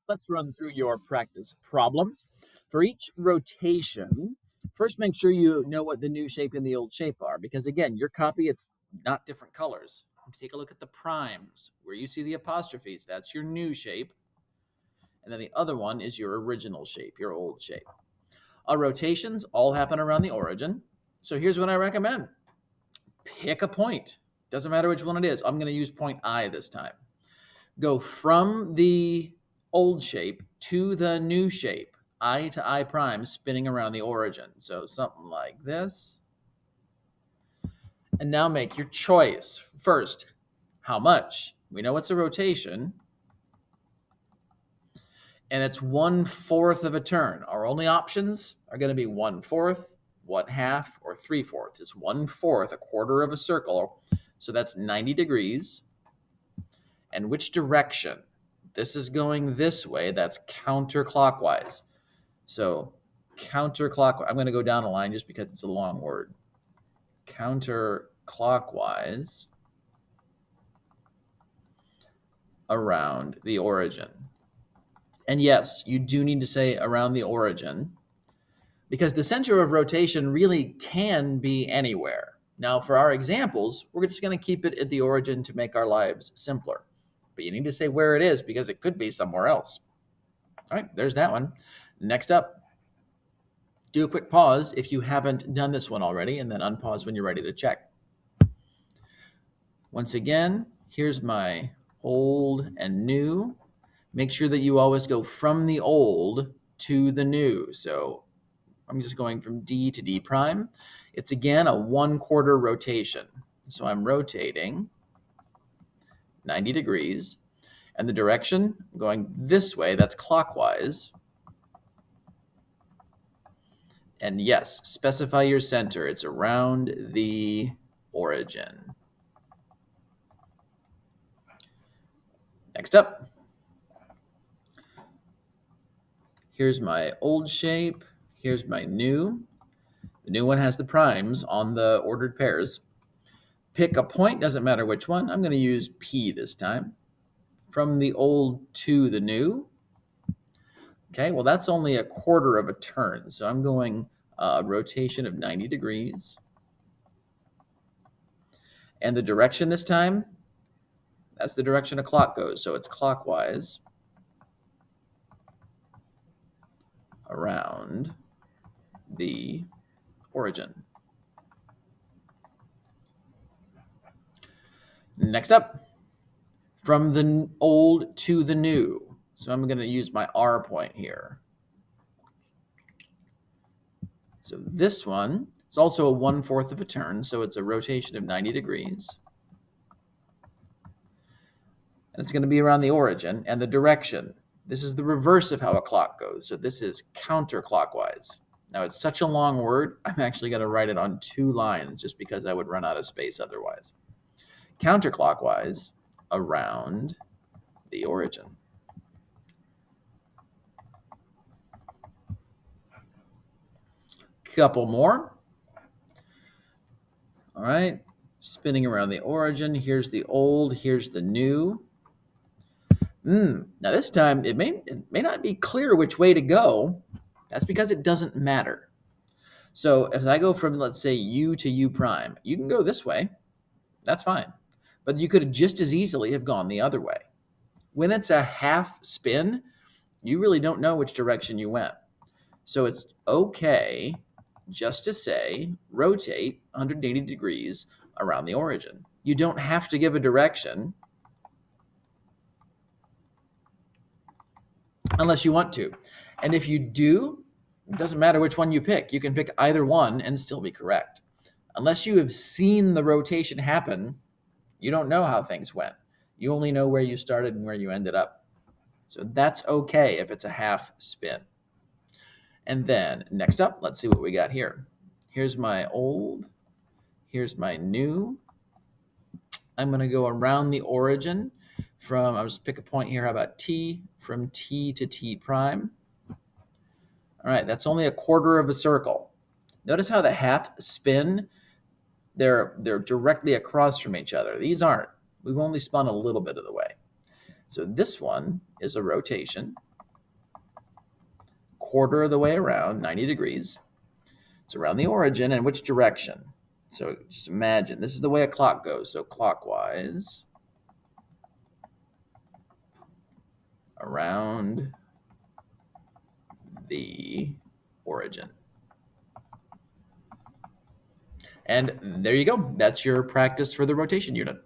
Let's run through your practice problems. For each rotation, first make sure you know what the new shape and the old shape are, because again, your copy, it's not different colors. Take a look at the primes. Where you see the apostrophes, that's your new shape. And then the other one is your original shape, your old shape. Our rotations all happen around the origin. So here's what I recommend. Pick a point. Doesn't matter which one it is. I'm going to use point I this time. Go from the old shape to the new shape, I to I prime, spinning around the origin. So something like this. And now make your choice. First, how much? We know it's a rotation, and it's 1/4 of a turn. Our only options are going to be 1/4, 1/2, or 3/4. It's 1/4, a quarter of a circle. So that's 90 degrees. And which direction? This is going this way. That's counterclockwise. So counterclockwise. I'm going to go down a line just because it's a long word. Counterclockwise around the origin. And yes, you do need to say around the origin, because the center of rotation really can be anywhere. Now, for our examples, we're just going to keep it at the origin to make our lives simpler. But you need to say where it is, because it could be somewhere else. All right, there's that one. Next up, do a quick pause if you haven't done this one already, and then unpause when you're ready to check. Once again, here's my old and new. Make sure that you always go from the old to the new. So I'm just going from D to D prime. It's again a 1/4 rotation. So I'm rotating 90 degrees. And the direction, going this way, that's clockwise. And yes, specify your center. It's around the origin. Next up, here's my old shape. Here's my new. The new one has the primes on the ordered pairs. Pick a point, doesn't matter which one. I'm going to use P this time. From the old to the new. Okay, well, that's only a quarter of a turn. So I'm going a rotation of 90 degrees. And the direction this time, that's the direction a clock goes. So it's clockwise around the origin. Next up, from the old to the new. So I'm going to use my R point here. So this one, it's also a 1/4 of a turn, so it's a rotation of 90 degrees. And it's going to be around the origin and the direction. This is the reverse of how a clock goes. So this is counterclockwise. Now, it's such a long word, I'm actually going to write it on 2 lines just because I would run out of space otherwise. Counterclockwise around the origin. Couple more. All right, spinning around the origin. Here's the old, here's the new. Now this time, it may not be clear which way to go. That's because it doesn't matter. So if I go from, let's say, U to U prime, you can go this way. That's fine. But you could just as easily have gone the other way. When it's a half spin, you really don't know which direction you went. So it's okay just to say rotate 180 degrees around the origin. You don't have to give a direction unless you want to. And if you do, it doesn't matter which one you pick. You can pick either one and still be correct. Unless you have seen the rotation happen, you don't know how things went. You only know where you started and where you ended up. So that's okay if it's a half spin. And then next up, let's see what we got here. Here's my old. Here's my new. I'm going to go around the origin from, I'll just pick a point here. How about T? From T to T prime. All right, that's only a quarter of a circle. Notice how the half spin, they're directly across from each other. These aren't. We've only spun a little bit of the way. So this one is a rotation quarter of the way around, 90 degrees. It's around the origin, and which direction? So just imagine, this is the way a clock goes. So clockwise around the origin. And there you go. That's your practice for the rotation unit.